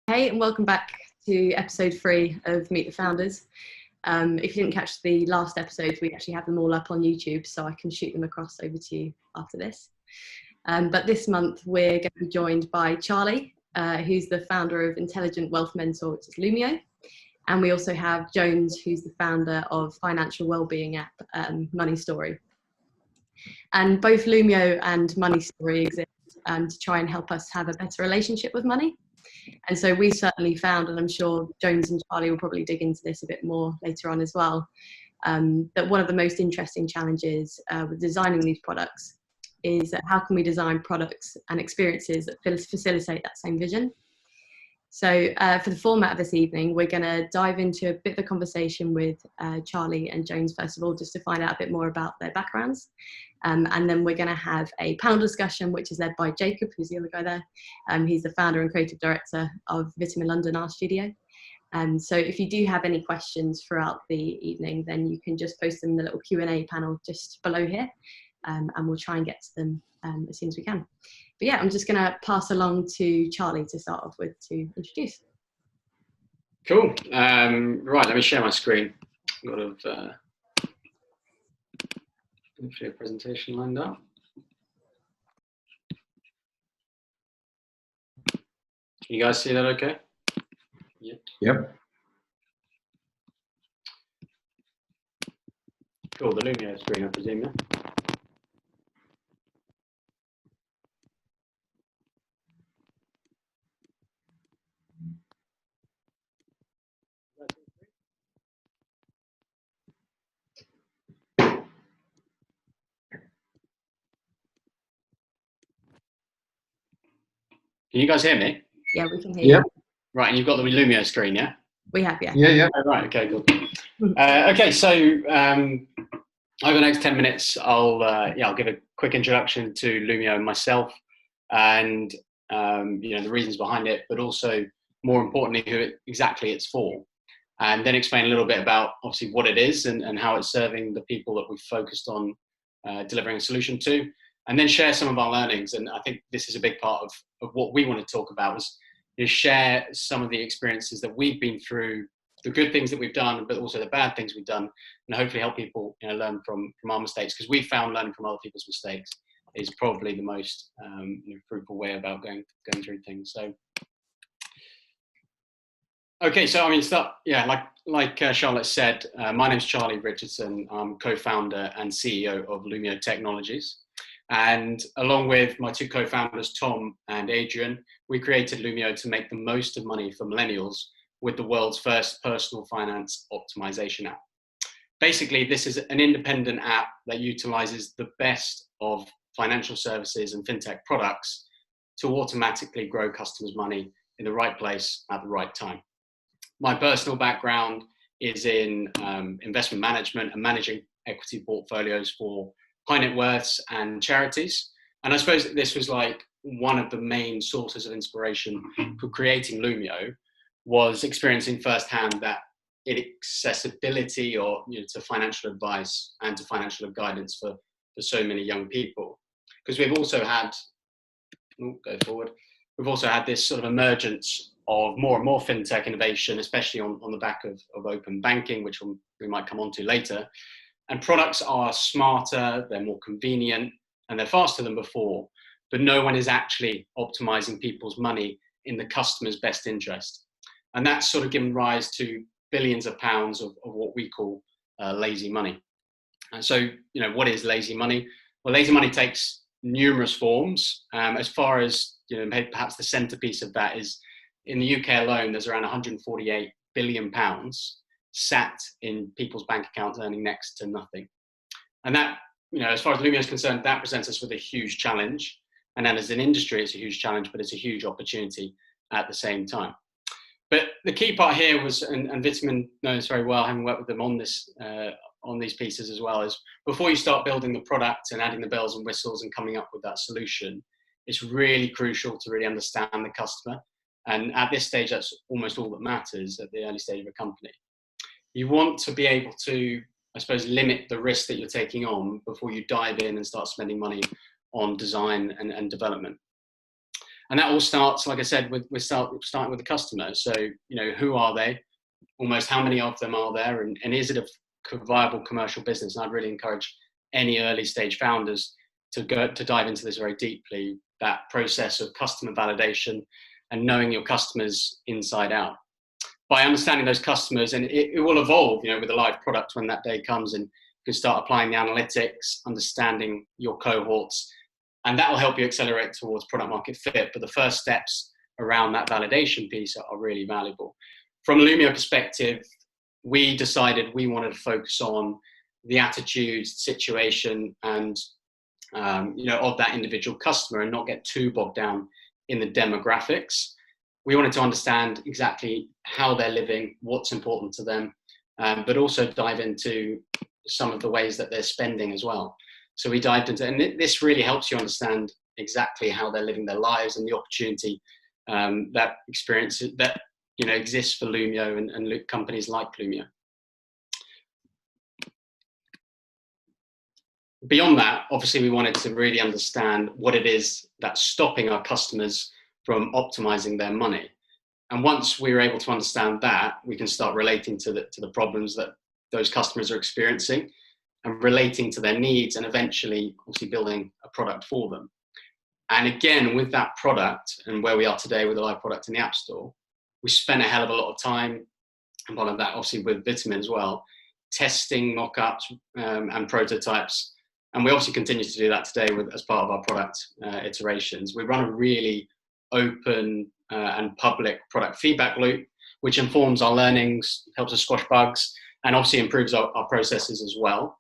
Hey, and welcome back to episode 3 of Meet the Founders. If you didn't catch the last episode, we actually have them all up on YouTube, so I can shoot them across over to you after this. But this month, we're going to be joined by Charlie, who's the founder of intelligent wealth mentor, which is Lumio. And we also have Jones, who's the founder of financial wellbeing app, Money Story. And both Lumio and Money Story exist to try and help us have a better relationship with money. And so we certainly found, and I'm sure Jones and Charlie will probably dig into this a bit more later on as well, that one of the most interesting challenges with designing these products is how can we design products and experiences that facilitate that same vision. So for the format of this evening, we're going to dive into a bit of a conversation with Charlie and Jones, first of all, just to find out a bit more about their backgrounds. And then we're going to have a panel discussion, which is led by Jacob, who's the other guy there. He's the founder and creative director of Vitamin London, our studio. So if you do have any questions throughout the evening, then you can just post them in the little Q&A panel just below here, and we'll try and get to them as soon as we can. But yeah, I'm just going to pass along to Charlie to start off with to introduce. Cool. Right, let me share my screen. I've got hopefully a presentation lined up. Can you guys see that okay? Yep. Cool, the Lumio screen, I presume, yeah? Can you guys hear me? Yeah, we can hear you. Right, and you've got the Lumio screen, yeah? We have, yeah. Yeah. Oh, right, okay, cool. Okay, so over the next 10 minutes, I'll give a quick introduction to Lumio and myself, and the reasons behind it, but also more importantly, who exactly it's for, and then explain a little bit about obviously what it is and how it's serving the people that we've focused on delivering a solution to, and then share some of our learnings. And I think this is a big part of what we want to talk about is share some of the experiences that we've been through, the good things that we've done, but also the bad things we've done, and hopefully help people learn from our mistakes, because we found learning from other people's mistakes is probably the most fruitful way about going through things. So okay, so I mean, like Charlotte said, my name's Charlie Richardson. I'm co-founder and CEO of Lumio Technologies. And along with my 2 co-founders, Tom and Adrian, we created Lumio to make the most of money for millennials with the world's first personal finance optimization app. Basically, this is an independent app that utilizes the best of financial services and fintech products to automatically grow customers' money in the right place at the right time. My personal background is in investment management and managing equity portfolios for high net worths and charities. And I suppose this was like one of the main sources of inspiration for creating Lumio, was experiencing firsthand that accessibility to financial advice and to financial guidance for so many young people. Because we've also had, we've also had this sort of emergence of more and more fintech innovation, especially on the back of open banking, which we might come on to later. And products are smarter, they're more convenient, and they're faster than before, but no one is actually optimizing people's money in the customer's best interest. And that's sort of given rise to billions of pounds of what we call lazy money. And so, what is lazy money? Well, lazy money takes numerous forms. As far as, perhaps the centerpiece of that is, in the UK alone, there's around 148 billion pounds sat in people's bank accounts earning next to nothing. And that, as far as Lumio is concerned, that presents us with a huge challenge. And then as an industry, it's a huge challenge, but it's a huge opportunity at the same time. But the key part here was, and Vitamin knows very well, having worked with them on this, on these pieces as well, is before you start building the product and adding the bells and whistles and coming up with that solution, it's really crucial to really understand the customer. And at this stage, that's almost all that matters at the early stage of a company. You want to be able to, I suppose, limit the risk that you're taking on before you dive in and start spending money on design and development. And that all starts, like I said, starting with the customer. So, who are they? Almost how many of them are there? And is it a viable commercial business? And I'd really encourage any early stage founders to dive into this very deeply, that process of customer validation and knowing your customers inside out. By understanding those customers, and it will evolve, with a live product when that day comes, and you can start applying the analytics, understanding your cohorts, and that will help you accelerate towards product market fit. But the first steps around that validation piece are really valuable. From a Lumio perspective, we decided we wanted to focus on the attitude, situation, and of that individual customer, and not get too bogged down in the demographics. We wanted to understand exactly how they're living, what's important to them, but also dive into some of the ways that they're spending as well. So we dived into, and this really helps you understand exactly how they're living their lives and the opportunity that experience that exists for Lumio and companies like Lumio. Beyond that, obviously, we wanted to really understand what it is that's stopping our customers from optimizing their money. And once we were able to understand that, we can start relating to the problems that those customers are experiencing and relating to their needs, and eventually obviously building a product for them. And again, with that product and where we are today with a live product in the App Store, we spent a hell of a lot of time, and part of that obviously with Vitamin as well, testing mock-ups and prototypes. And we obviously continue to do that today as part of our product iterations. We run a really open and public product feedback loop, which informs our learnings, helps us squash bugs, and obviously improves our processes as well.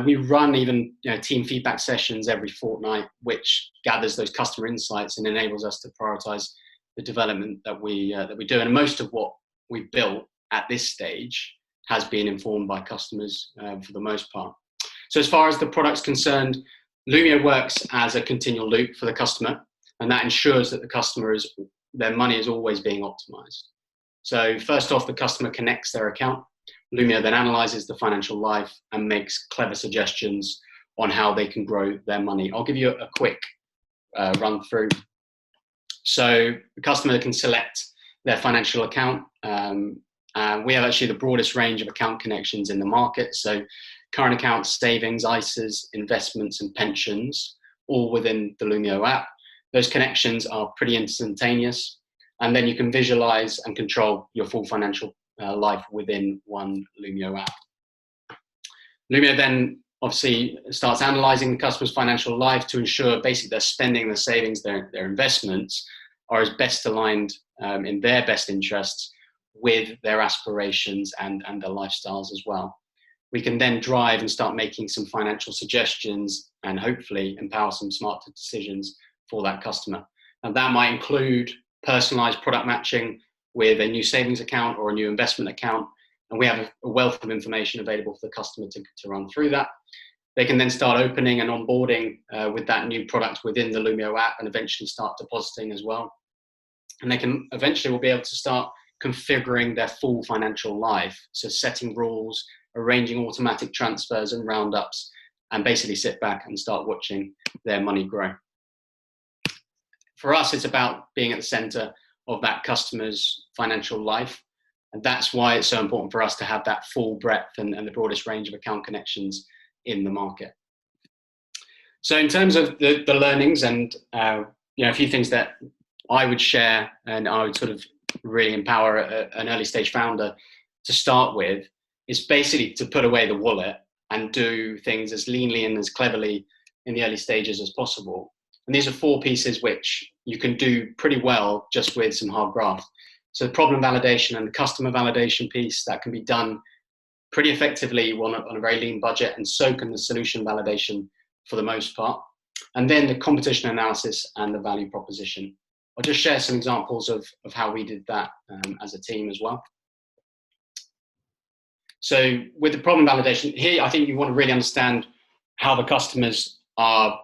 We run even team feedback sessions every fortnight, which gathers those customer insights and enables us to prioritize the development that we do. And most of what we built at this stage has been informed by customers for the most part. So as far as the product's concerned, Lumio works as a continual loop for the customer, and that ensures that their money is always being optimized. So first off, the customer connects their account. Lumio then analyzes the financial life and makes clever suggestions on how they can grow their money. I'll give you a quick run through. So the customer can select their financial account. We have actually the broadest range of account connections in the market. So current accounts, savings, ISAs, investments, and pensions, all within the Lumio app. Those connections are pretty instantaneous, and then you can visualize and control your full financial life within one Lumio app. Lumio then obviously starts analyzing the customer's financial life to ensure basically their spending, their savings, their investments are as best aligned in their best interests with their aspirations and their lifestyles as well. We can then drive and start making some financial suggestions and hopefully empower some smarter decisions for that customer. And that might include personalized product matching with a new savings account or a new investment account. And we have a wealth of information available for the customer to run through that. They can then start opening and onboarding with that new product within the Lumio app and eventually start depositing as well. And they can eventually will be able to start configuring their full financial life. So setting rules, arranging automatic transfers and roundups, and basically sit back and start watching their money grow. For us, it's about being at the center of that customer's financial life. And that's why it's so important for us to have that full breadth and the broadest range of account connections in the market. So in terms of the learnings and a few things that I would share and I would sort of really empower an early stage founder to start with, is basically to put away the wallet and do things as leanly and as cleverly in the early stages as possible. And these are 4 pieces which you can do pretty well just with some hard graft. So the problem validation and the customer validation piece, that can be done pretty effectively on a very lean budget, and so can the solution validation for the most part. And then the competition analysis and the value proposition. I'll just share some examples of how we did that as a team as well. So with the problem validation, here I think you want to really understand how the customers are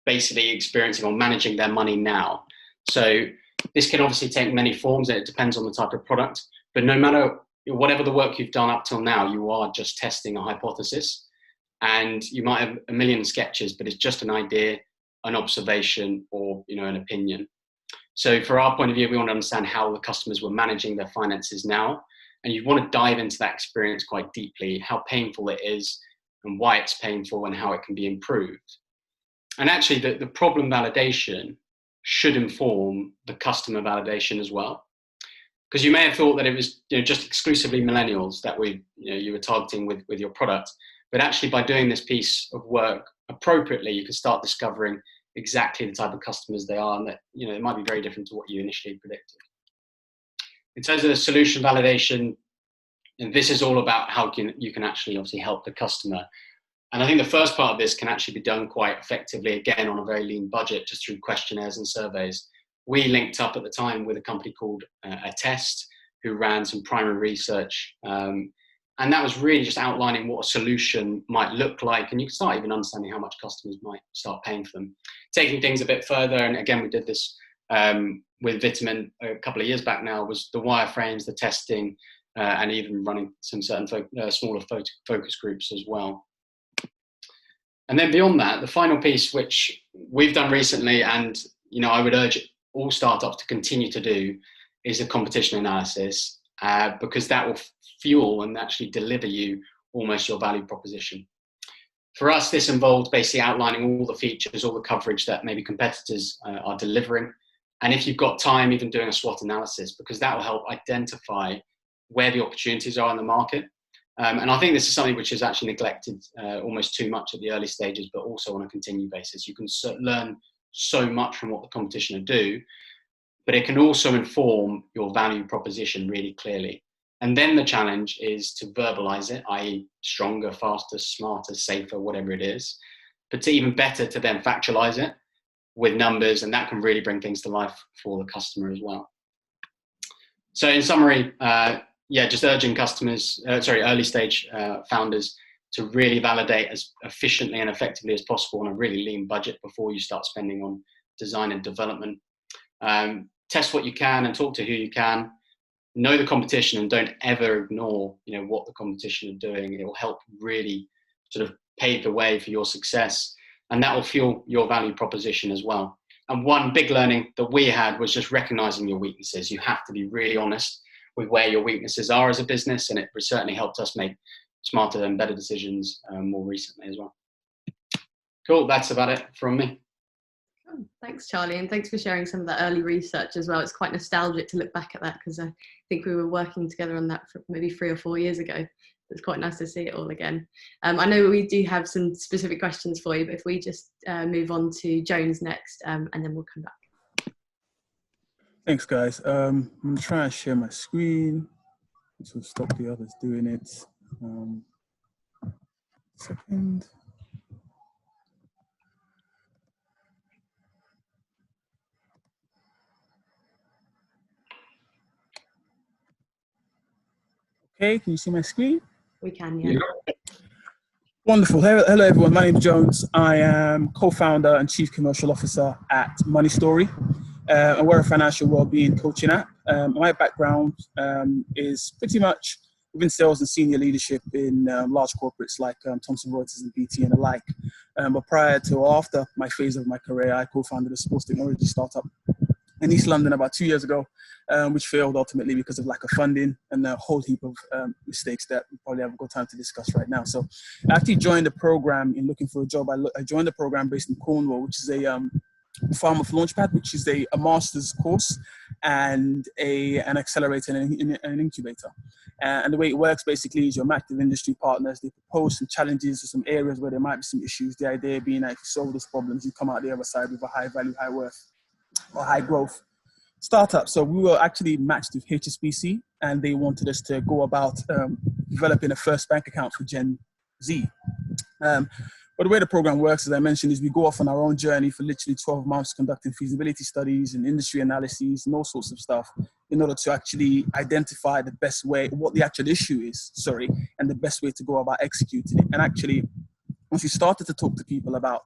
basically experiencing or managing their money now. So this can obviously take many forms, and it depends on the type of product, but no matter whatever the work you've done up till now, you are just testing a hypothesis, and you might have a million sketches, but it's just an idea, an observation, or an opinion. So for our point of view, we want to understand how the customers were managing their finances now. And you want to dive into that experience quite deeply, how painful it is and why it's painful and how it can be improved. And actually the problem validation should inform the customer validation as well. Because you may have thought that it was just exclusively millennials that you were targeting with your product. But actually by doing this piece of work appropriately, you can start discovering exactly the type of customers they are, and that it might be very different to what you initially predicted. In terms of the solution validation, and this is all about how you can actually obviously help the customer. And I think the first part of this can actually be done quite effectively, again, on a very lean budget, just through questionnaires and surveys. We linked up at the time with a company called Attest, who ran some primary research. And that was really just outlining what a solution might look like. And you can start even understanding how much customers might start paying for them. Taking things a bit further, and again, we did this with Vitamin a couple of years back now, was the wireframes, the testing, and even running some certain smaller focus groups as well. And then beyond that, the final piece, which we've done recently, and I would urge all startups to continue to do, is a competition analysis, because that will fuel and actually deliver you almost your value proposition. For us, this involved basically outlining all the features, all the coverage that maybe competitors are delivering. And if you've got time, even doing a SWOT analysis, because that will help identify where the opportunities are in the market. And I think this is something which is actually neglected almost too much at the early stages, but also on a continued basis. You can learn so much from what the competition do, but it can also inform your value proposition really clearly. And then the challenge is to verbalize it, i.e. stronger, faster, smarter, safer, whatever it is, but to even better to then factualize it with numbers, and that can really bring things to life for the customer as well. So in summary, just urging early stage founders to really validate as efficiently and effectively as possible on a really lean budget before you start spending on design and development. Test what you can and talk to who you can. Know the competition and don't ever ignore what the competition are doing. It will help really sort of pave the way for your success, and that will fuel your value proposition as well. And one big learning that we had was just recognizing your weaknesses. You have to be really honest with where your weaknesses are as a business, and it certainly helped us make smarter and better decisions more recently as well. Cool, that's about it from me. Oh, thanks, Charlie, and thanks for sharing some of that early research as well. It's quite nostalgic to look back at that, because I think we were working together on that for maybe 3 or 4 years ago. It's quite nice to see it all again. I know we do have some specific questions for you, but if we just move on to Jones next, and then we'll come back. Thanks, guys. I'm going to try and share my screen. This will stop the others doing it. Second. Okay, can you see my screen? We can, yeah. Wonderful. Hello, everyone. My name is Jones. I am co-founder and chief commercial officer at Money Story. And we're a financial well-being coaching app. My background is pretty much within sales and senior leadership in large corporates like Thomson Reuters and BT and the like. But prior to or after my phase of my career, I co-founded a sports technology startup in East London about 2 years ago, which failed ultimately because of lack of funding and a whole heap of mistakes that we probably haven't got time to discuss right now. So I actually joined the program in looking for a job. I joined the program based in Cornwall, which is a Farm of Launchpad, which is a master's course and an accelerator and an incubator. And the way it works basically is you're active industry partners. They propose some challenges or some areas where there might be some issues. The idea being that if you solve those problems, you come out the other side with a high value, high worth, or high growth startup. So we were actually matched with HSBC, and they wanted us to go about developing a first bank account for Gen Z. But the way the program works, as I mentioned, is we go off on our own journey for literally 12 months, conducting feasibility studies and industry analyses and all sorts of stuff in order to actually identify the best way, what the actual issue is, and the best way to go about executing it. And actually, once we started to talk to people about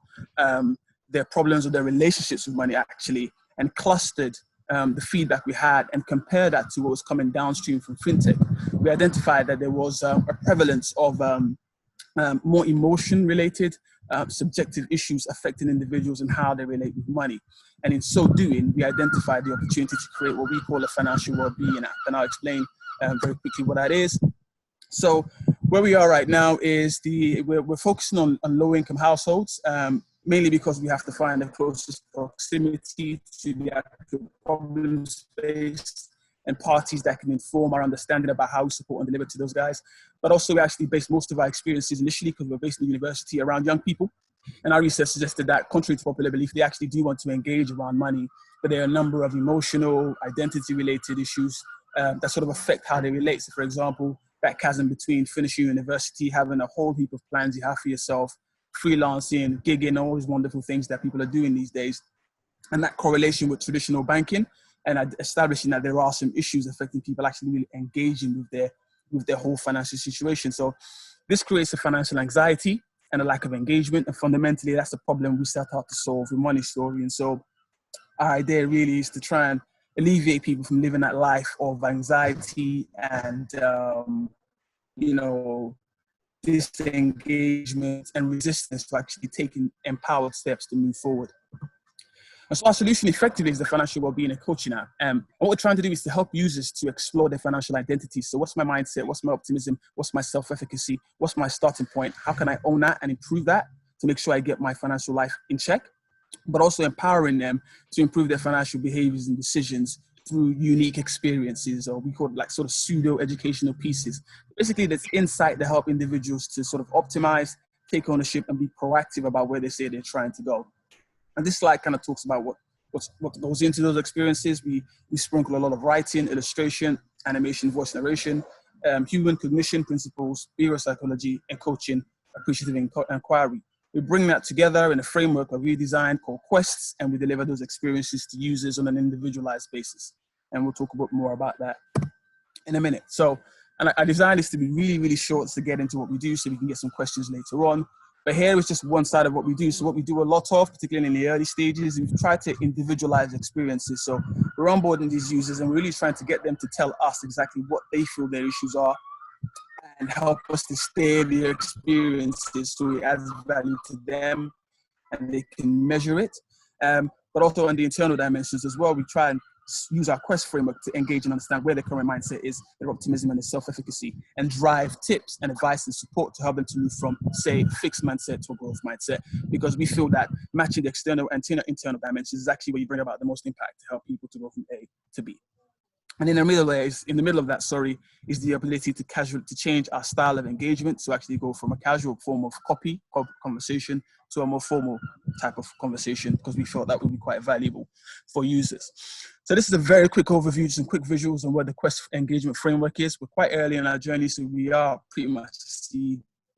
their problems or their relationships with money, actually, and clustered the feedback we had and compared that to what was coming downstream from fintech, we identified that there was a prevalence of more emotion-related subjective issues affecting individuals and how they relate with money. And in so doing, we identified the opportunity to create what we call a financial well-being app. And I'll explain very quickly what that is. So where we are right now is we're focusing on low-income households, mainly because we have to find the closest proximity to the actual problem space and parties that can inform our understanding about how we support and deliver to those guys. But also we actually based most of our experiences initially, because we're based in the university, around young people. And our research suggested that, contrary to popular belief, they actually do want to engage around money, but there are a number of emotional, identity-related issues that sort of affect how they relate. So for example, that chasm between finishing university, having a whole heap of plans you have for yourself, freelancing, gigging, all these wonderful things that people are doing these days, and that correlation with traditional banking, and establishing that there are some issues affecting people actually really engaging with their whole financial situation. So this creates a financial anxiety and a lack of engagement, and fundamentally that's the problem we set out to solve with Money Story. And so our idea really is to try and alleviate people from living that life of anxiety and disengagement and resistance to actually taking empowered steps to move forward. And so our solution effectively is the financial well-being and coaching app. And what we're trying to do is to help users to explore their financial identity. So what's my mindset? What's my optimism? What's my self-efficacy? What's my starting point? How can I own that and improve that to make sure I get my financial life in check? But also empowering them to improve their financial behaviors and decisions through unique experiences, or we call it like sort of pseudo educational pieces. Basically, that's insight to help individuals to sort of optimize, take ownership, and be proactive about where they say they're trying to go. And this slide kind of talks about what goes into those experiences. We sprinkle a lot of writing, illustration, animation, voice narration, human cognition principles, behavioral psychology, and coaching, appreciative inquiry. We bring that together in a framework that we designed called Quests, and we deliver those experiences to users on an individualized basis. And we'll talk a bit more about that in a minute. So, and I designed this to be really, really short to get into what we do so we can get some questions later on. But here is just one side of what we do. So what we do a lot of, particularly in the early stages, we've tried to individualize experiences. So we're onboarding these users and we're really trying to get them to tell us exactly what they feel their issues are and help us to steer their experiences so it adds value to them and they can measure it. But also on the internal dimensions as well, we try and use our Quest framework to engage and understand where their current mindset is, their optimism and their self-efficacy, and drive tips and advice and support to help them to move from, say, fixed mindset to a growth mindset, because we feel that matching the external and internal dimensions is actually where you bring about the most impact to help people to go from A to B. And in the middle of that, is the ability to change our style of engagement, to actually go from a casual form of copy conversation to a more formal type of conversation, because we felt that would be quite valuable for users. So this is a very quick overview, some quick visuals on what the Quest engagement framework is. We're quite early in our journey, so we are pretty much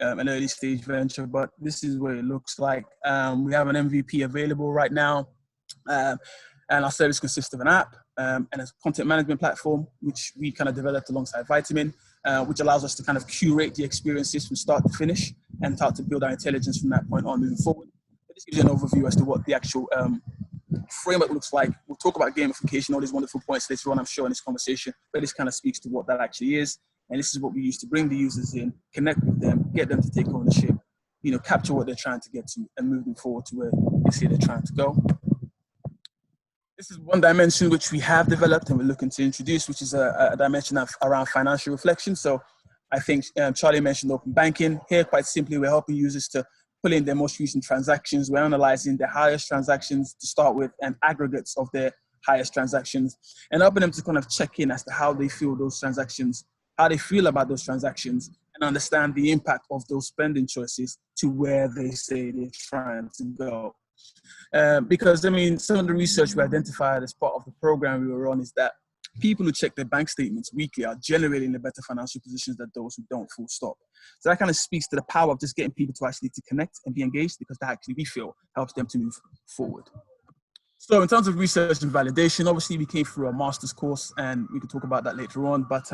an early stage venture, but this is what it looks like. We have an MVP available right now. And our service consists of an app and a content management platform, which we kind of developed alongside Vitamin, which allows us to kind of curate the experiences from start to finish and start to build our intelligence from that point on moving forward. But this gives you an overview as to what the actual framework looks like. We'll talk about gamification, all these wonderful points later on, I'm sure, in this conversation, but this kind of speaks to what that actually is. And this is what we use to bring the users in, connect with them, get them to take ownership, capture what they're trying to get to and move them forward to where they say they're trying to go. This is one dimension which we have developed and we're looking to introduce, which is a dimension around financial reflection. So I think Charlie mentioned open banking. Here, quite simply, we're helping users to pull in their most recent transactions. We're analyzing their highest transactions to start with and aggregates of their highest transactions, and helping them to kind of check in as to how they feel those transactions, how they feel about those transactions, and understand the impact of those spending choices to where they say they're trying to go. Because, some of the research we identified as part of the program we were on is that people who check their bank statements weekly are generally in a better financial positions than those who don't, full stop. So that kind of speaks to the power of just getting people to actually to connect and be engaged, because that actually, we feel, helps them to move forward. So in terms of research and validation, obviously we came through a master's course and we could talk about that later on, but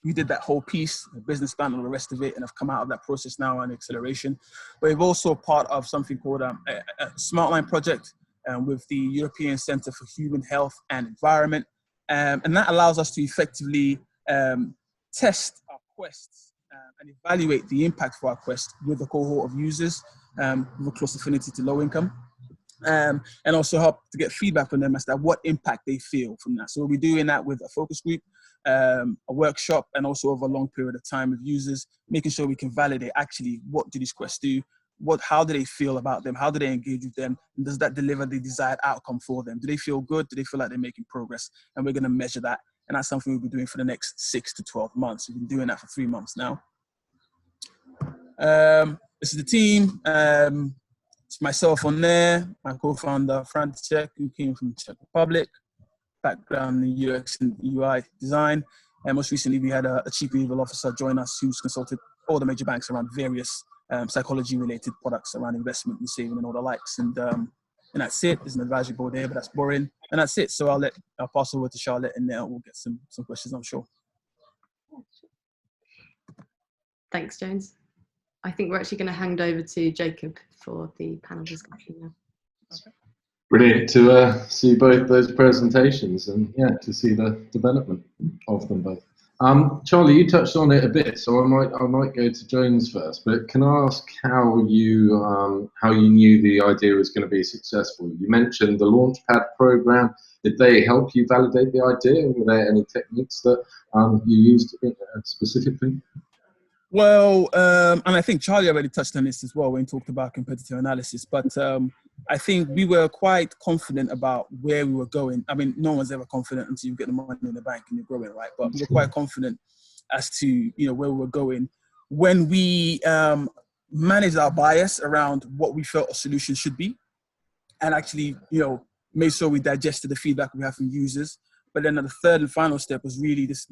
we did that whole piece, the business plan and the rest of it, and have come out of that process now on acceleration. But we've also part of something called a Smartline project with the European Centre for Human Health and Environment. And that allows us to effectively test our quests and evaluate the impact for our quest with a cohort of users with a close affinity to low income. And also help to get feedback from them as to what impact they feel from that. So we'll be doing that with a focus group, a workshop, and also over a long period of time with users, making sure we can validate actually what do these quests do, how do they feel about them, how do they engage with them, and does that deliver the desired outcome for them? Do they feel good? Do they feel like they're making progress? And we're going to measure that. And that's something we'll be doing for the next 6 to 12 months. We've been doing that for 3 months now. This is the team. It's myself on there, my co-founder, Fintech, who came from the Czech Republic, background in UX and UI design. And most recently, we had a chief legal officer join us who's consulted all the major banks around various psychology-related products around investment and saving and all the likes. And that's it. There's an advisory board there, but that's boring. And that's it. So I'll pass over to Charlotte, and now we'll get some questions, I'm sure. Thanks, Jones. I think we're actually going to hand over to Jacob for the panel discussion now. Okay. Brilliant to see both those presentations and to see the development of them both. Charlie, you touched on it a bit, so I might go to Jones first. But can I ask how you knew the idea was going to be successful? You mentioned the Launchpad program. Did they help you validate the idea? Were there any techniques that you used specifically? Well, and I think Charlie already touched on this as well when he talked about competitive analysis, but I think we were quite confident about where we were going. I mean, no one's ever confident until you get the money in the bank and you're growing, right? But we were quite confident as to, where we were going. When we managed our bias around what we felt a solution should be, and actually, made sure we digested the feedback we have from users. But then the third and final step was really this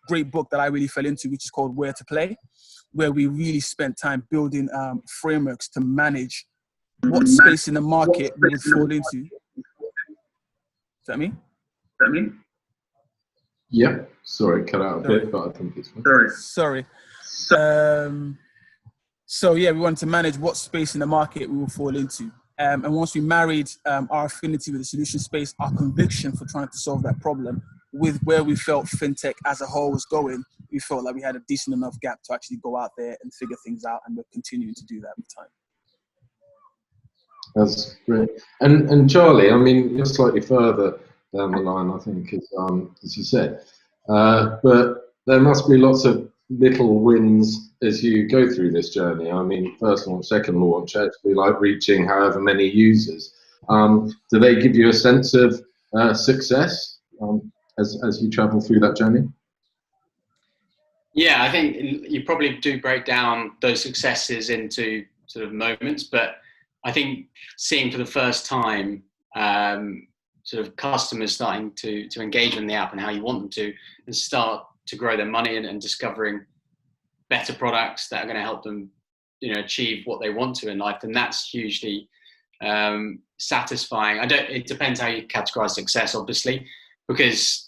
great book that I really fell into, which is called Where to Play, where we really spent time building frameworks to manage what space in the market we would fall into. Is that me? Yeah, sorry, cut out a bit, but I think it's fine. Sorry. So we wanted to manage what space in the market we will fall into. And once we married our affinity with the solution space, our conviction for trying to solve that problem with where we felt fintech as a whole was going, we felt like we had a decent enough gap to actually go out there and figure things out, and we're continuing to do that with time. That's great. And Charlie, I mean, you're slightly further down the line, I think, as you said. But there must be lots of little wins as you go through this journey. I mean, first launch, second launch, actually like reaching however many users. Do they give you a sense of success as you travel through that journey? Yeah, I think you probably do break down those successes into sort of moments, but I think seeing for the first time sort of customers starting to engage in the app and how you want them to, and start to grow their money and discovering better products that are going to help them, achieve what they want to in life, and that's hugely satisfying. It depends how you categorize success, obviously, because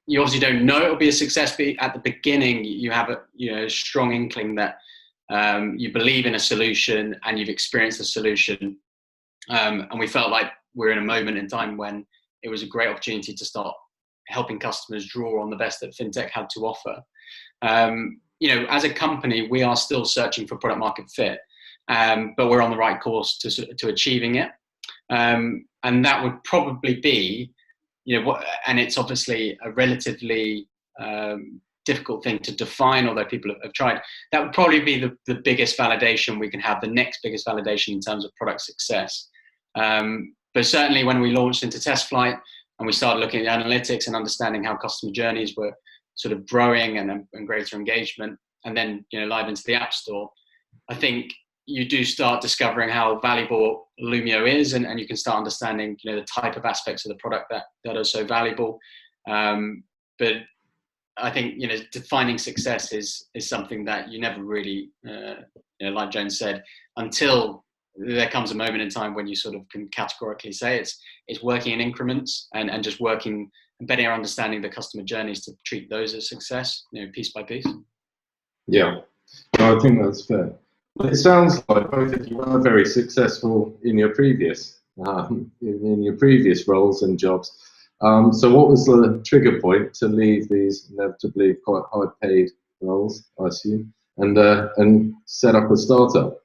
you obviously don't know it'll be a success, but at the beginning you have a strong inkling that you believe in a solution and you've experienced the solution. And we felt like we're in a moment in time when it was a great opportunity to start helping customers draw on the best that fintech had to offer. As a company, we are still searching for product market fit, but we're on the right course to achieving it. And that would probably be, and it's obviously a relatively difficult thing to define, although people have tried. That would probably be the biggest validation we can have, the next biggest validation in terms of product success. But certainly when we launched into test flight and we started looking at analytics and understanding how customer journeys were sort of growing and greater engagement, and then live into the App Store, I think you do start discovering how valuable Lumio is, and you can start understanding the type of aspects of the product that are so valuable. But I think defining success is something that you never really, like Jones said, until there comes a moment in time when you sort of can categorically say it's working in increments and just working and better understanding the customer journeys to treat those as success, piece by piece. Yeah, no, I think that's fair. It sounds like both of you were very successful in your previous roles and jobs. So what was the trigger point to leave these inevitably quite high-paid roles, I assume, and set up a startup?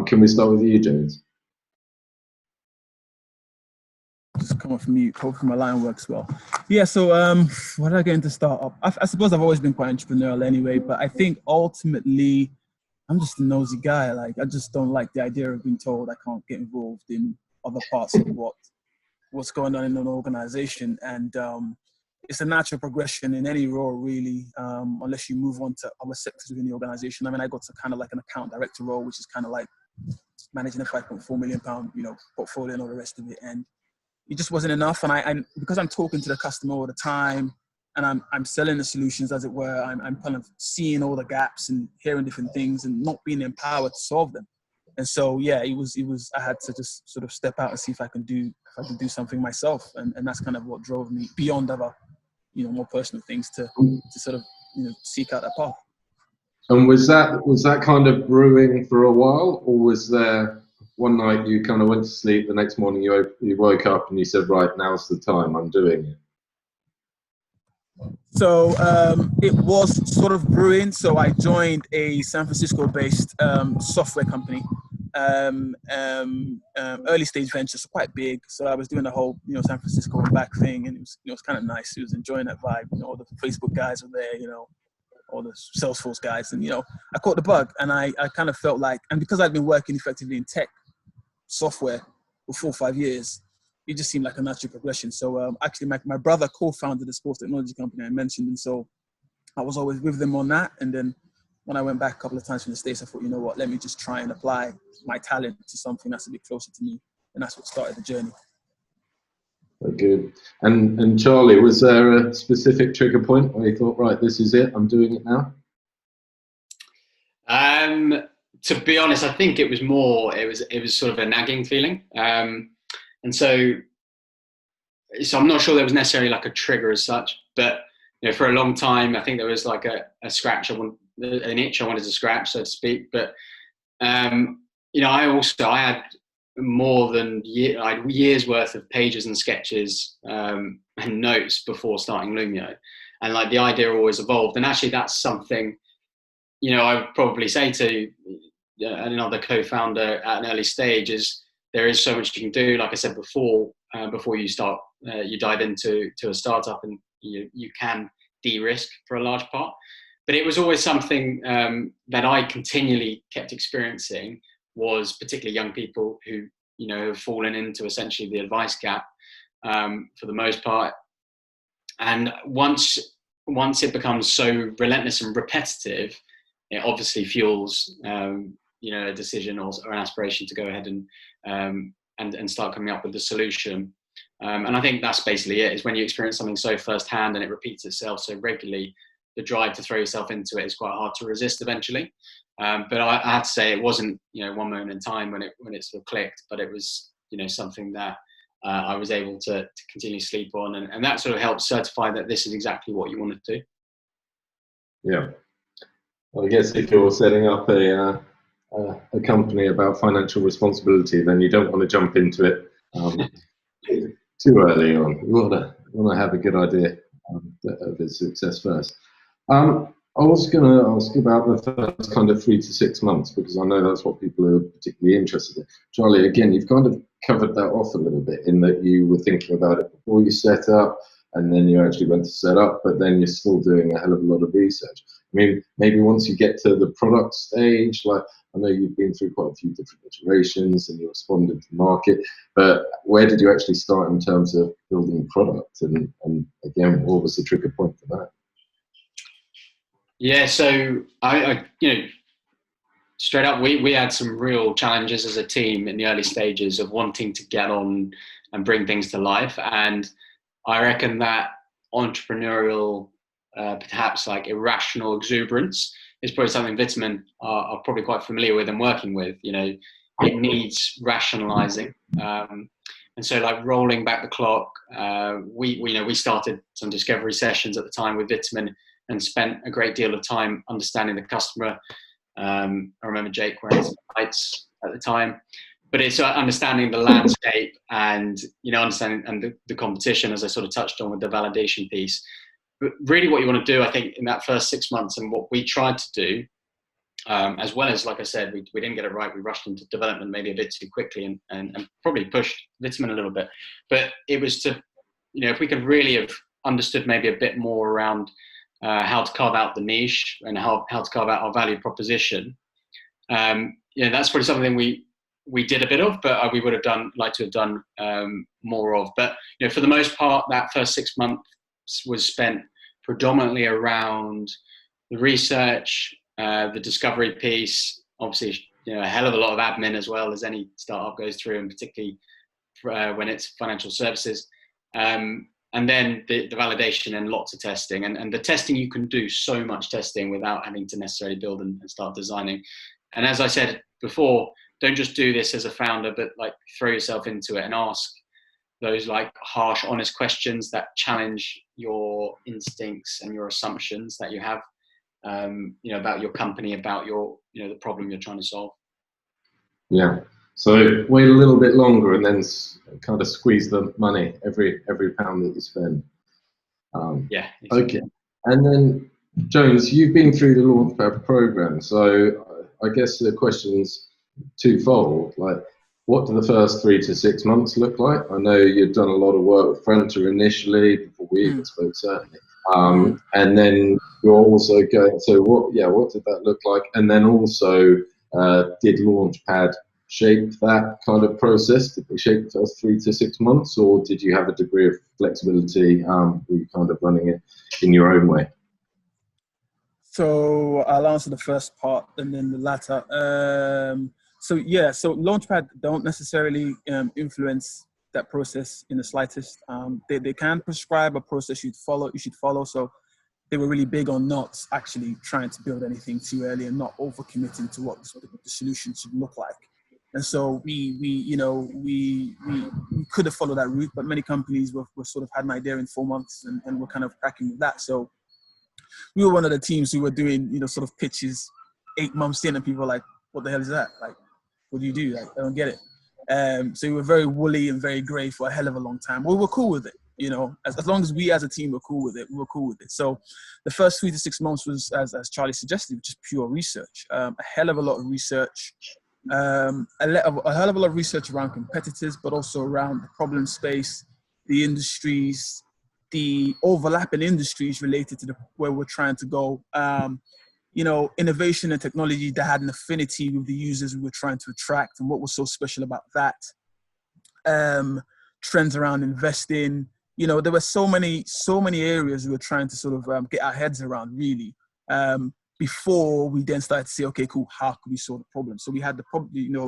Can we start with you, James? Just come off mute. Hopefully my line works well. Yeah, so why did I get into startup? I suppose I've always been quite entrepreneurial anyway, but I think ultimately I'm just a nosy guy. Like, I just don't like the idea of being told I can't get involved in other parts of what's going on in an organization. And it's a natural progression in any role, really, unless you move on to other sectors within the organization. I mean, I got to kind of like an account director role, which is kind of like managing a £5.4 million, portfolio and all the rest of it. And it just wasn't enough. And because I'm talking to the customer all the time, and I'm selling the solutions, as it were, I'm kind of seeing all the gaps and hearing different things and not being empowered to solve them. And so, yeah, it was. I had to just sort of step out and see if I can do something myself. And that's kind of what drove me beyond other, more personal things to sort of, seek out that path. And was that kind of brewing for a while, or was there one night you kind of went to sleep, the next morning you woke up and you said, right, now's the time, I'm doing it? So it was sort of brewing. So I joined a San Francisco-based software company, early stage venture, so quite big. So I was doing the whole, San Francisco and back thing, and it was kind of nice. It was enjoying that vibe. All the Facebook guys were there, all the Salesforce guys, and I caught the bug, and I kind of felt like, and because I'd been working effectively in tech software for 4 or 5 years, it just seemed like a natural progression. So actually, my brother co-founded the sports technology company I mentioned, and so I was always with them on that. And then when I went back a couple of times from the States, I thought, you know what, let me just try and apply my talent to something that's a bit closer to me, and that's what started the journey. Very good. And Charlie, was there a specific trigger point where you thought, right, this is it, I'm doing it now? To be honest, I think it was sort of a nagging feeling. And so I'm not sure there was necessarily like a trigger as such, but for a long time, I think there was like a scratch, an itch I wanted to scratch, so to speak. But I had more than I had years worth of pages and sketches and notes before starting Lumio, and like the idea always evolved. And actually, that's something I would probably say to another co-founder at an early stage is there is so much you can do. Like I said before you start, you dive into a startup, and you can de-risk for a large part. But it was always something that I continually kept experiencing, was particularly young people who have fallen into essentially the advice gap for the most part. And once it becomes so relentless and repetitive, it obviously fuels a decision or an aspiration to go ahead and start coming up with the solution. And I think that's basically it, is when you experience something so firsthand and it repeats itself so regularly, the drive to throw yourself into it is quite hard to resist eventually. But I have to say, it wasn't one moment in time when it sort of clicked, but it was something that I was able to continue to sleep on, and that sort of helped certify that this is exactly what you want to do. Yeah. Well, I guess if you're setting up a company about financial responsibility, then you don't want to jump into it too early on. You want to have a good idea of its success first. I was going to ask about the first kind of 3 to 6 months, because I know that's what people are particularly interested in. Charlie, again, you've kind of covered that off a little bit, in that you were thinking about it before you set up, and then you actually went to set up, but then you're still doing a hell of a lot of research. I mean, maybe once you get to the product stage, like I know you've been through quite a few different iterations and you responded to the market, but where did you actually start in terms of building product? And again, what was the trigger point for that? Yeah, so I straight up, we had some real challenges as a team in the early stages of wanting to get on and bring things to life. And I reckon that entrepreneurial, perhaps like irrational exuberance is probably something Vitamin are probably quite familiar with and working with. It needs rationalizing. And so, like, rolling back the clock, we started some discovery sessions at the time with Vitamin and spent a great deal of time understanding the customer. I remember Jake wearing some lights at the time, but it's understanding the landscape and understanding and the competition, as I sort of touched on with the validation piece. But really, what you want to do, I think, in that first 6 months, and what we tried to do, as well as, like I said, we didn't get it right. We rushed into development maybe a bit too quickly and probably pushed Vitamin a little bit. But it was to, if we could really have understood maybe a bit more around how to carve out the niche and how to carve out our value proposition. That's probably something we did a bit of, but we would have liked to have done more of. But for the most part, that first 6 months was spent predominantly around the research, the discovery piece. Obviously, a hell of a lot of admin as well, as any startup goes through, and particularly when it's financial services. And then the validation and lots of testing. And the testing, you can do so much testing without having to necessarily build and start designing. And as I said before, don't just do this as a founder, but like throw yourself into it and ask those like harsh, honest questions that challenge your instincts and your assumptions that you have, about your company, about your, the problem you're trying to solve. Yeah. So wait a little bit longer and then kind of squeeze the money every pound that you spend. Yeah. Exactly. Okay. And then Jones, you've been through the Launchpad program, so I guess the question's twofold. Like, what do the first 3 to 6 months look like? I know you've done a lot of work with Frontier initially before we even spoke, certainly. And then you're also going. So what did that look like? And then also, did Launchpad shape that kind of process? Did they shape the first 3 to 6 months, or did you have a degree of flexibility? Were you kind of running it in your own way? So I'll answer the first part and then the latter. So Launchpad don't necessarily influence that process in the slightest. They can prescribe a process you should follow. So they were really big on not actually trying to build anything too early and not overcommitting to what the solution should look like. And so we could have followed that route, but many companies were sort of had an idea in 4 months and were kind of cracking with that. So we were one of the teams who were doing, sort of pitches 8 months in, and people were like, what the hell is that? Like, what do you do? Like, I don't get it. So we were very woolly and very grey for a hell of a long time. We were cool with it, as long as we as a team were cool with it, we were cool with it. So the first 3 to 6 months was, as Charlie suggested, just pure research. A hell of a lot of research. A hell of a lot of research around competitors, but also around the problem space, the industries, the overlapping industries related to where we're trying to go. Innovation and technology that had an affinity with the users we were trying to attract, and what was so special about that. Trends around investing. There were so many areas we were trying to sort of get our heads around, really. Before we then started to say, okay, cool, how can we solve the problem? So we had the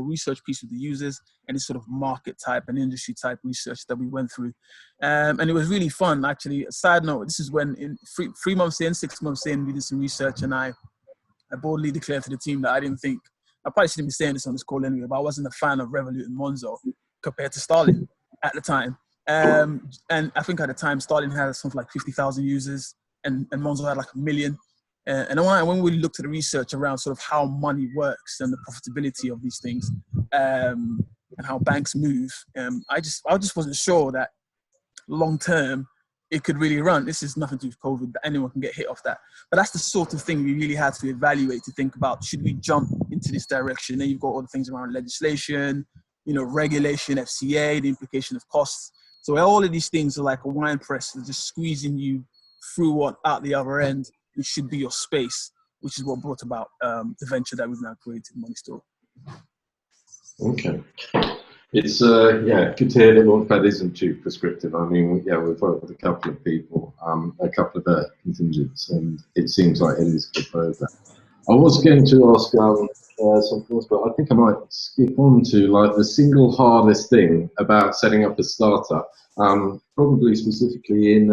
research piece with the users and this sort of market type and industry type research that we went through. And it was really fun, actually. A side note, this is when in 3 months in, 6 months in, we did some research, and I boldly declared to the team that I probably shouldn't be saying this on this call anyway, but I wasn't a fan of Revolut and Monzo compared to Starling at the time. And I think at the time, Starling had something like 50,000 users and Monzo had like 1 million. And when we looked at the research around sort of how money works and the profitability of these things, and how banks move, I just wasn't sure that long term it could really run. This is nothing to do with COVID, that anyone can get hit off that. But that's the sort of thing we really had to evaluate, to think about, should we jump into this direction? Then you've got all the things around legislation, regulation, FCA, the implication of costs. So all of these things are like a wine press, they're just squeezing you through out the other end. It should be your space, which is what brought about the venture that we've now created, Money Story. Okay. It's good to hear that Launchpad isn't too prescriptive. I mean, we've worked with a couple of people, a couple of contingents, and it seems like it is a good program. I was going to ask some things, but I think I might skip on to like the single hardest thing about setting up a startup, probably specifically in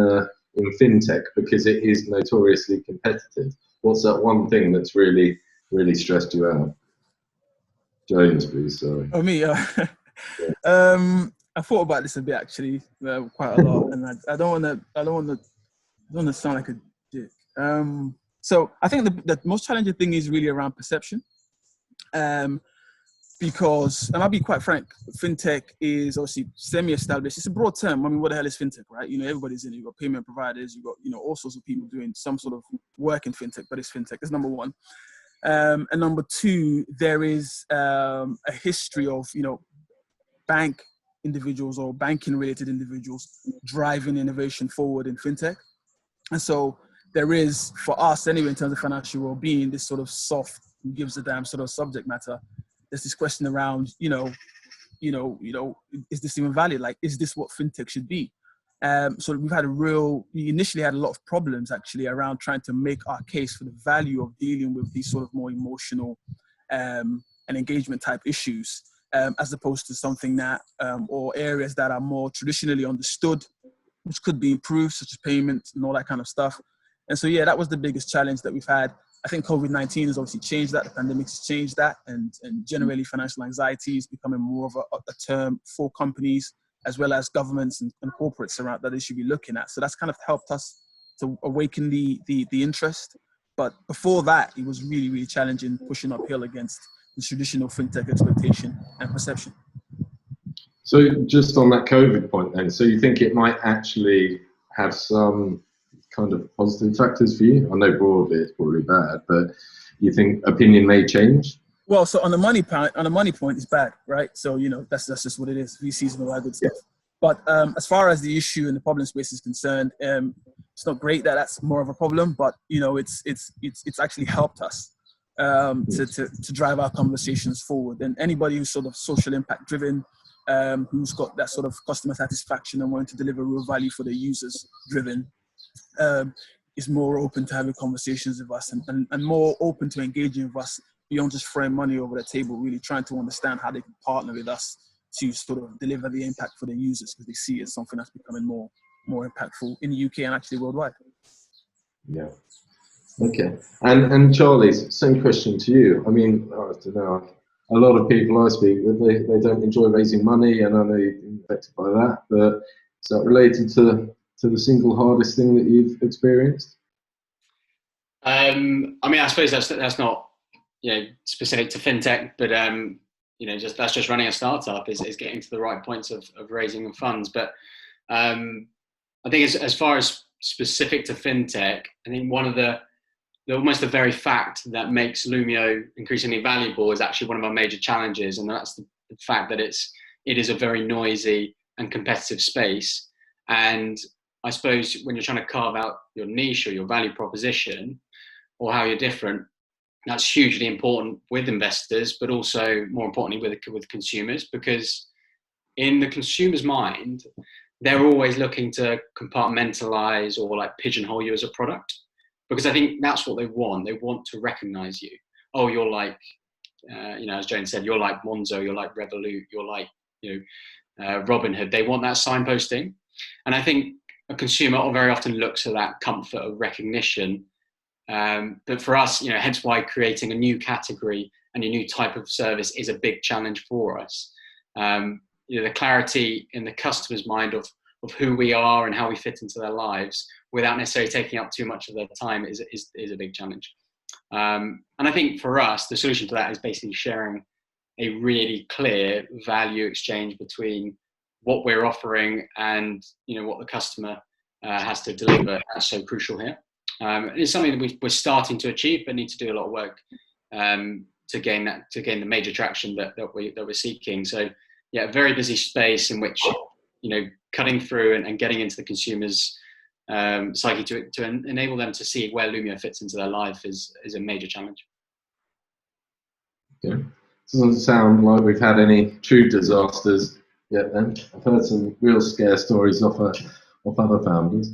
fintech, because it is notoriously competitive. What's that one thing that's really, really stressed you out? Jones, please. Sorry. Oh, me. I thought about this a bit actually, quite a lot, and I don't want to sound like a dick. So I think the most challenging thing is really around perception. Because, and I'll be quite frank, fintech is obviously semi-established. It's a broad term. I mean, what the hell is fintech, right? Everybody's in it. You've got payment providers, you've got, all sorts of people doing some sort of work in fintech, but it's fintech. That's number one. And number two, there is a history of, bank individuals or banking related individuals driving innovation forward in fintech. And so there is, for us anyway, in terms of financial well-being, this sort of soft, gives a damn sort of subject matter. There's this question around, is this even valid? Like, is this what fintech should be? So we initially had a lot of problems actually around trying to make our case for the value of dealing with these sort of more emotional and engagement type issues, as opposed to something that, or areas that are more traditionally understood, which could be improved, such as payments and all that kind of stuff. And so, yeah, that was the biggest challenge that we've had. I think COVID-19 has obviously changed that. The pandemic has changed that. And generally, financial anxiety is becoming more of a term for companies, as well as governments and corporates around that they should be looking at. So that's kind of helped us to awaken the interest. But before that, it was really, really challenging, pushing uphill against the traditional fintech expectation and perception. So just on that COVID point then, so you think it might actually have some kind of positive factors for you? I know broadly it's probably bad, but you think opinion may change? Well, so on the money point, it's bad, right? So, that's just what it is. VCs and all that good stuff. But as far as the issue and the problem space is concerned, it's not great that that's more of a problem, but it's actually helped us to drive our conversations forward. And anybody who's sort of social impact driven, who's got that sort of customer satisfaction and wanting to deliver real value for their users driven, is more open to having conversations with us and more open to engaging with us beyond just throwing money over the table, really trying to understand how they can partner with us to sort of deliver the impact for their users, because they see it as something that's becoming more impactful in the UK and actually worldwide. Yeah. Okay. And Charlie, same question to you. I mean, I don't know, a lot of people I speak with, they don't enjoy raising money, and I know you're affected by that, but is that related to the single hardest thing that you've experienced? I mean, I suppose that's not specific to fintech, but that's just running a startup is getting to the right points of raising funds. But I think as far as specific to fintech, I think one of the very fact that makes Lumio increasingly valuable is actually one of our major challenges, and that's the fact that it is a very noisy and competitive space. And I suppose when you're trying to carve out your niche or your value proposition or how you're different, that's hugely important with investors, but also more importantly with consumers, because in the consumer's mind, they're always looking to compartmentalize or like pigeonhole you as a product, because I think that's what they want. They want to recognize you. Oh, you're like, as Joan said, you're like Monzo, you're like Revolut, you're like, Robinhood. They want that signposting. And I think a consumer very often looks for that comfort of recognition. But for us, hence why creating a new category and a new type of service is a big challenge for us. The clarity in the customer's mind of who we are and how we fit into their lives without necessarily taking up too much of their time is a big challenge. And I think for us, the solution to that is basically sharing a really clear value exchange between what we're offering and what the customer has to deliver. That's so crucial here. It's something that we're starting to achieve, but need to do a lot of work to gain the major traction that we're seeking. So yeah, a very busy space in which cutting through and getting into the consumer's psyche to enable them to see where Lumio fits into their life is a major challenge. Yeah. Doesn't sound like we've had any true disasters yet then. I've heard some real scare stories of other founders.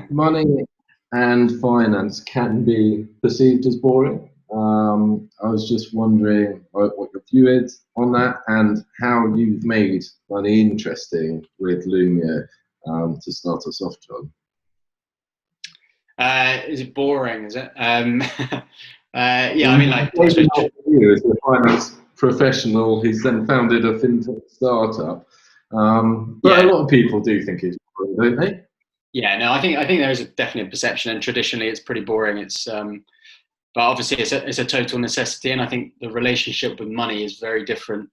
Money and finance can be perceived as boring. I was just wondering what your view is on that and how you've made money interesting with Lumio to start us off, John. Is it boring? Is it? Yeah, I mean, like, you as a finance professional who's then founded a fintech startup, but a lot of people do think it's boring, don't they? Yeah, no, I think there is definitely a perception, and traditionally it's pretty boring. It's but obviously it's a total necessity, and I think the relationship with money is very different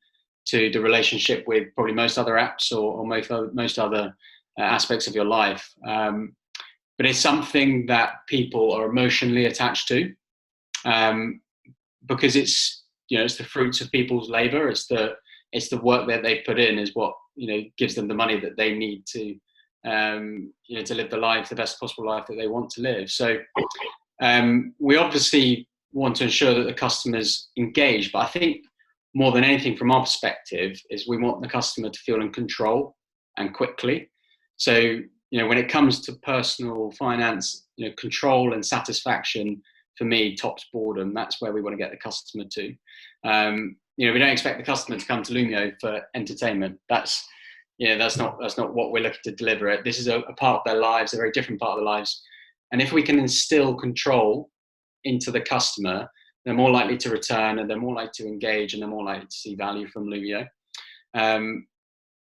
to the relationship with probably most other apps or most other aspects of your life. But it's something that people are emotionally attached to, because it's the fruits of people's labour. It's the work that they put in is what gives them the money that they need to to live the best possible life that they want to live. So we obviously want to ensure that the customers engage, but I think more than anything from our perspective is we want the customer to feel in control and quickly. So when it comes to personal finance, control and satisfaction, for me, tops boredom. That's where we want to get the customer to. We don't expect the customer to come to Lumio for entertainment. That's not what we're looking to deliver. This is a part of their lives, a very different part of their lives. And if we can instill control into the customer, they're more likely to return, and they're more likely to engage, and they're more likely to see value from Lumio.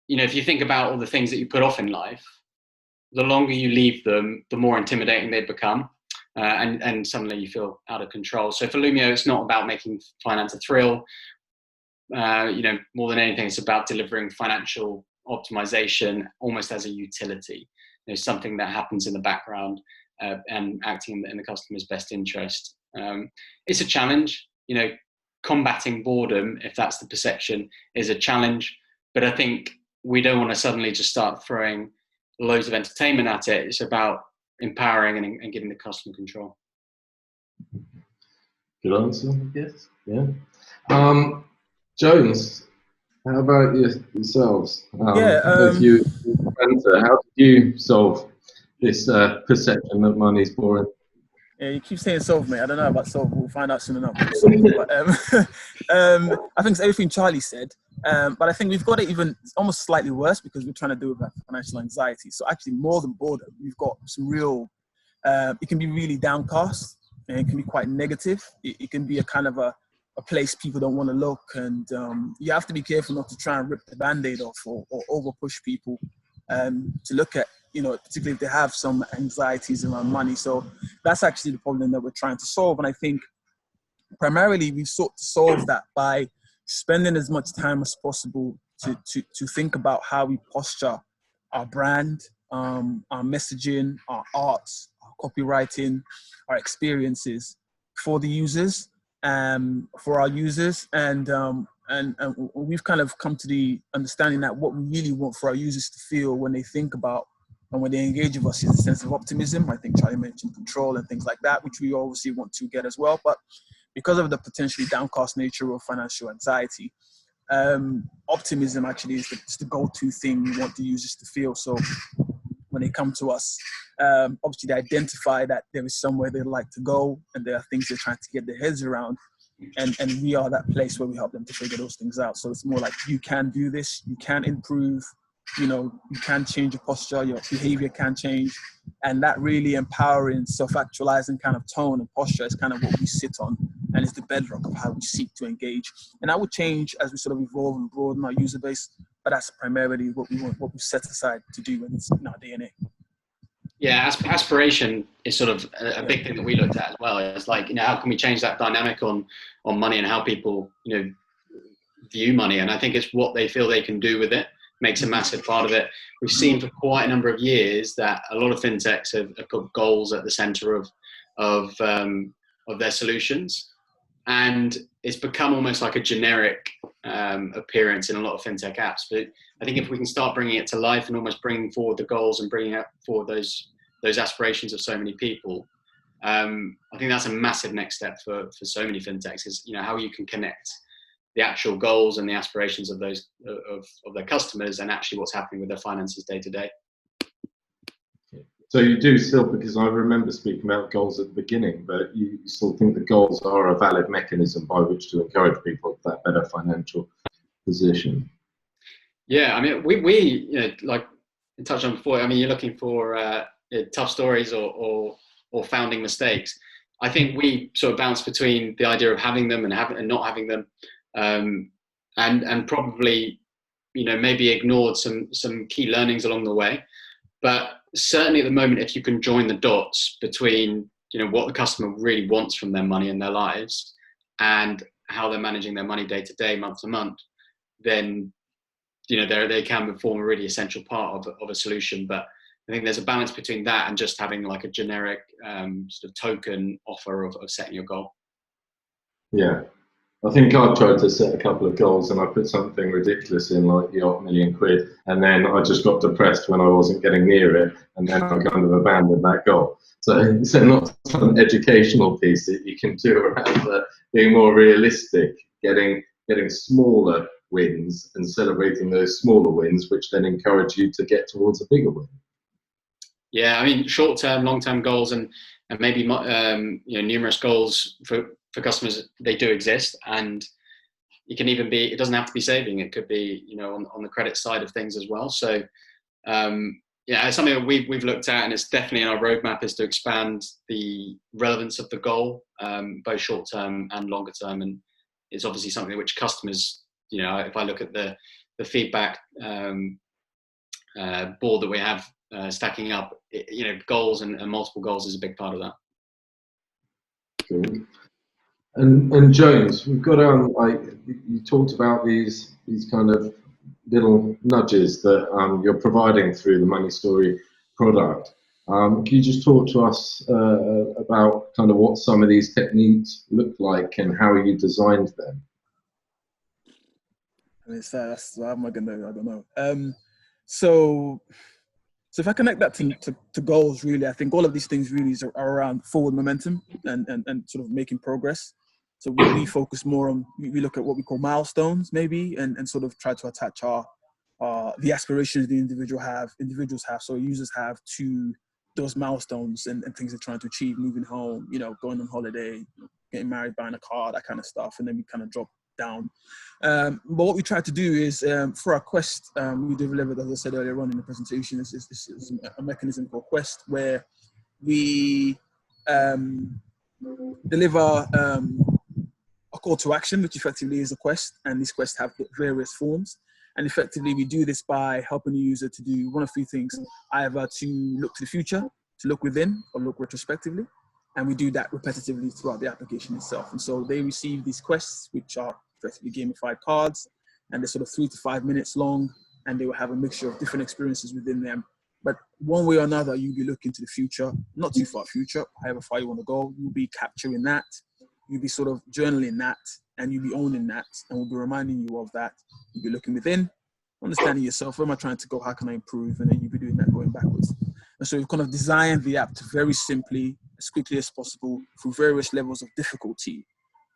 If you think about all the things that you put off in life, the longer you leave them, the more intimidating they become, and suddenly you feel out of control. So for Lumio, it's not about making finance a thrill. More than anything, it's about delivering financial optimization almost as a utility. Something that happens in the background and acting in the customer's best interest. It's a challenge. Combating boredom, if that's the perception, is a challenge. But I think we don't want to suddenly just start throwing loads of entertainment at it. It's about empowering and giving the customer control. Good answer, I guess. Yeah. Jones, how about yourselves? If you how did you solve this perception that money's boring? Yeah, you keep saying solve, mate. I don't know about solve. We'll find out soon enough. But, I think it's everything Charlie said. But I think we've got it even almost slightly worse because we're trying to do with financial anxiety. So actually, more than boredom, we've got some real. It can be really downcast, and it can be quite negative. It can be a kind of a place people don't want to look, and you have to be careful not to try and rip the Band-Aid off or over push people to look at. Particularly if they have some anxieties around money. So that's actually the problem that we're trying to solve. And I think primarily we've sought to solve that by spending as much time as possible to think about how we posture our brand, our messaging, our arts, our copywriting, our experiences for the users, for our users. And we've kind of come to the understanding that what we really want for our users to feel when they think about and when they engage with us is a sense of optimism. I think Charlie mentioned control and things like that, which we obviously want to get as well. But because of the potentially downcast nature of financial anxiety, optimism actually is the go-to thing we want the users to feel. So when they come to us, obviously they identify that there is somewhere they'd like to go and there are things they're trying to get their heads around. And we are that place where we help them to figure those things out. So it's more like, you can do this, you can improve, you can change your posture, your behavior can change. And that really empowering, self-actualizing kind of tone and posture is kind of what we sit on, and it's the bedrock of how we seek to engage. And that will change as we sort of evolve and broaden our user base, but that's primarily what we want, what we set aside to do, and it's in our DNA. Yeah, aspiration is sort of a big thing that we looked at as well. It's like, how can we change that dynamic on money and how people, view money? And I think it's what they feel they can do with it makes a massive part of it. We've seen for quite a number of years that a lot of fintechs have put goals at the center of their solutions, and it's become almost like a generic appearance in a lot of fintech apps. But I think if we can start bringing it to life and almost bringing forward the goals and bringing forward those aspirations of so many people, I think that's a massive next step for so many fintechs. Is how you can connect the actual goals and the aspirations of those of their customers and actually what's happening with their finances day to day. So you do still, because I remember speaking about goals at the beginning, but you still think the goals are a valid mechanism by which to encourage people to that better financial position? Yeah, I mean, we like I touched on before. I mean, you're looking for tough stories or founding mistakes. I think we sort of bounce between the idea of having them and not having them, and probably maybe ignored some key learnings along the way. But certainly at the moment, if you can join the dots between what the customer really wants from their money in their lives and how they're managing their money day to day, month to month, then they can form a really essential part of a solution. But I think there's a balance between that and just having like a generic sort of token offer of setting your goal. Yeah. I think I've tried to set a couple of goals and I put something ridiculous in, like the odd £1,000,000, and then I just got depressed when I wasn't getting near it, and then I kind of abandoned that goal. So it's not some educational piece that you can do around being more realistic, getting smaller wins and celebrating those smaller wins, which then encourage you to get towards a bigger win. Yeah, I mean, short-term, long-term goals, and maybe numerous goals for customers, they do exist, and it can even be, it doesn't have to be saving, it could be, on the credit side of things as well. So it's something that we've looked at, and it's definitely in our roadmap, is to expand the relevance of the goal, both short-term and longer term. And it's obviously something which customers, if I look at the feedback board that we have stacking up, goals and multiple goals is a big part of that. Cool. And Jones, we've got you talked about these kind of little nudges that you're providing through the Money Story product. Can you just talk to us about kind of what some of these techniques look like and how you designed them? I mean, that's how am I gonna? I don't know. So if I connect that to goals, really, I think all of these things really are around forward momentum and sort of making progress. So we focus more on, we look at what we call milestones maybe, and sort of try to attach the aspirations the individuals have, so users have, to those milestones and things they're trying to achieve, moving home, going on holiday, getting married, buying a car, that kind of stuff. And then we kind of drop down. But what we try to do is, for our quest, we delivered, as I said earlier on in the presentation, is a mechanism called Quest, where we deliver a call to action, which effectively is a quest, and these quests have various forms. And effectively, we do this by helping the user to do one of three things: either to look to the future, to look within, or look retrospectively. And we do that repetitively throughout the application itself. And so they receive these quests, which are effectively gamified cards, and they're sort of 3 to 5 minutes long, and they will have a mixture of different experiences within them. But one way or another, you'll be looking to the future, not too far future, however far you want to go. You'll be capturing that, you'll be sort of journaling that, and you'll be owning that, and we'll be reminding you of that. You'll be looking within, understanding yourself, where am I trying to go, how can I improve, and then you'll be doing that going backwards. And so we've kind of designed the app to very simply, as quickly as possible, through various levels of difficulty,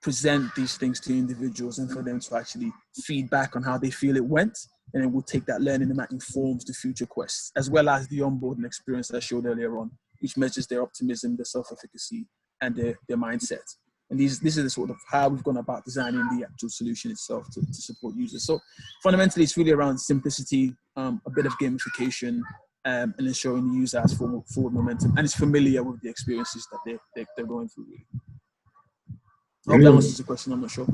present these things to individuals and for them to actually feedback on how they feel it went. And then we'll take that learning and that informs the future quests, as well as the onboarding experience that I showed earlier on, which measures their optimism, their self-efficacy, and their mindset. And this is the sort of how we've gone about designing the actual solution itself to support users. So fundamentally, it's really around simplicity, a bit of gamification, and ensuring the user has forward momentum and is familiar with the experiences that they're going through. Really. I hope that answers the question. I'm not sure.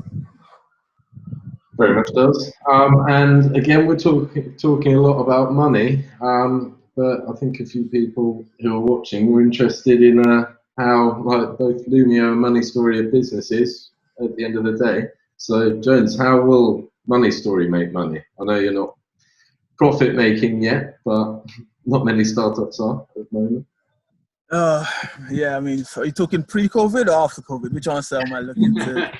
Very much does. And again, we're talking a lot about money, but I think a few people who are watching were interested in how, like, both Lumio and Money Story are businesses at the end of the day. So, Jones, how will Money Story make money? I know you're not profit making yet, but not many startups are at the moment. Yeah, I mean, are you talking pre-COVID or after COVID? Which answer am I looking to?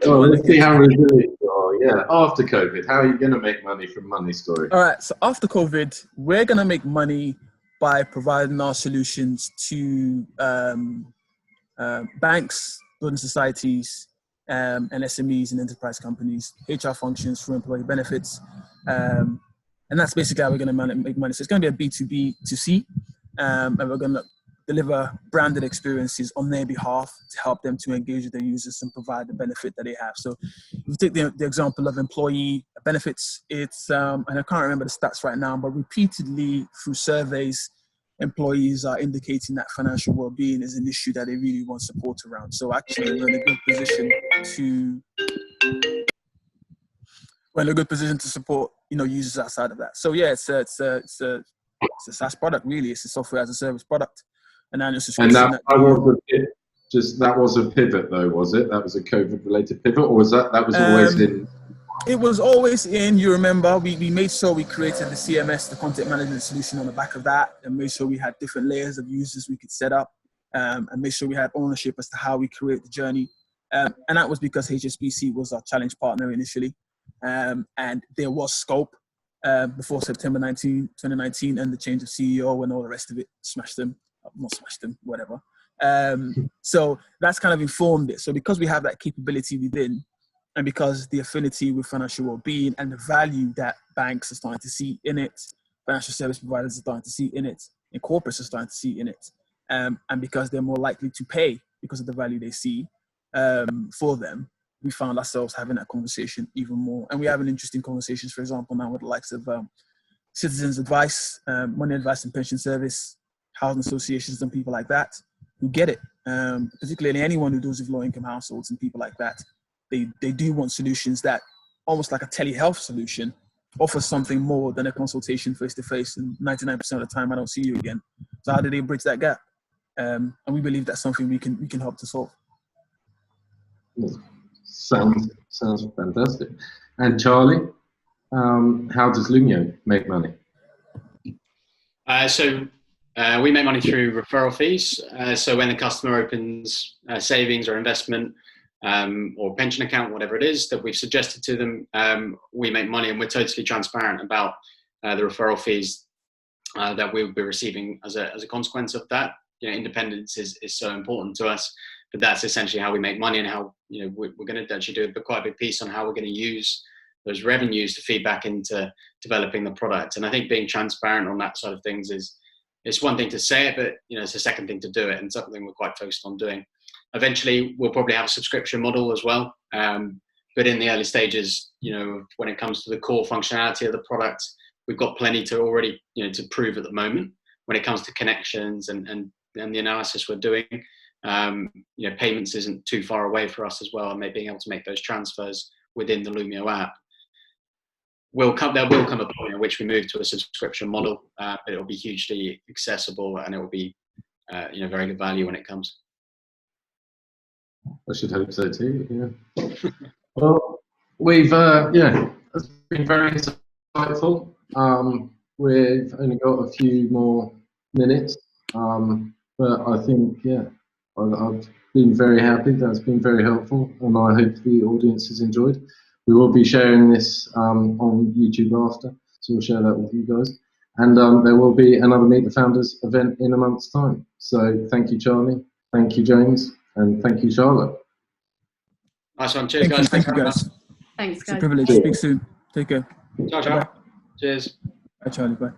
Let's see how resilient you are. Yeah, after COVID, how are you going to make money from Money Story? All right, so after COVID, we're going to make money by providing our solutions to banks, building societies, and SMEs and enterprise companies, HR functions for employee benefits. And that's basically how we're going to make money. So it's going to be a B2B2C, and we're going to deliver branded experiences on their behalf to help them to engage with their users and provide the benefit that they have. So if you take the example of employee benefits, it's, and I can't remember the stats right now, but repeatedly through surveys, employees are indicating that financial well-being is an issue that they really want support around. So actually we're in a good position to support, users outside of that. So yeah, it's a SaaS product, really. It's a software as a service product. And that was a pivot, though, was it? That was a COVID-related pivot, or was that was always in? It was always in. You remember, we made sure we created the CMS, the content management solution, on the back of that, and made sure we had different layers of users we could set up, and made sure we had ownership as to how we create the journey. And that was because HSBC was our challenge partner initially. And there was scope before September 2019 and the change of CEO and all the rest of it not smashed them, whatever. So that's kind of informed it. So because we have that capability within, and because the affinity with financial well-being and the value that banks are starting to see in it, financial service providers are starting to see in it, and corporates are starting to see in it, and because they're more likely to pay because of the value they see for them, we found ourselves having that conversation even more. And we have an interesting conversations, for example, now with the likes of Citizens Advice, Money Advice and Pension Service, housing associations and people like that who get it, particularly anyone who deals with low-income households and people like that. They do want solutions that, almost like a telehealth solution, offers something more than a consultation face-to-face, and 99% of the time I don't see you again. So how do they bridge that gap? And we believe that's something we can help to solve. Sounds fantastic. And Charlie, how does Lumio make money? So we make money through referral fees. So when the customer opens savings or investment or pension account, whatever it is that we've suggested to them, we make money, and we're totally transparent about the referral fees that we'll be receiving as a consequence of that. Independence is so important to us, but that's essentially how we make money, and how we're going to actually do quite a big piece on how we're going to use those revenues to feed back into developing the product. And I think being transparent on that side of things it's one thing to say it, but it's a second thing to do it, and something we're quite focused on doing. Eventually, we'll probably have a subscription model as well, but in the early stages, when it comes to the core functionality of the product, we've got plenty to already to prove at the moment. When it comes to connections and the analysis we're doing, payments isn't too far away for us as well, and being able to make those transfers within the Lumio app. There will come a point in which we move to a subscription model, but it will be hugely accessible, and it will be very good value when it comes. I should hope so too. Yeah. Well, we've it's been very insightful. We've only got a few more minutes, but I think I've been very happy. That's been very helpful, and I hope the audience has enjoyed. We will be sharing this on YouTube after, so we'll share that with you guys. And there will be another Meet the Founders event in a month's time. So thank you, Charlie. Thank you, James. And thank you, Charlotte. Nice one. Cheers, guys. Thank you, guys. Thanks, guys. It's a privilege. Speak soon. Take care. Ciao, ciao. Cheers. Bye, Charlie. Bye.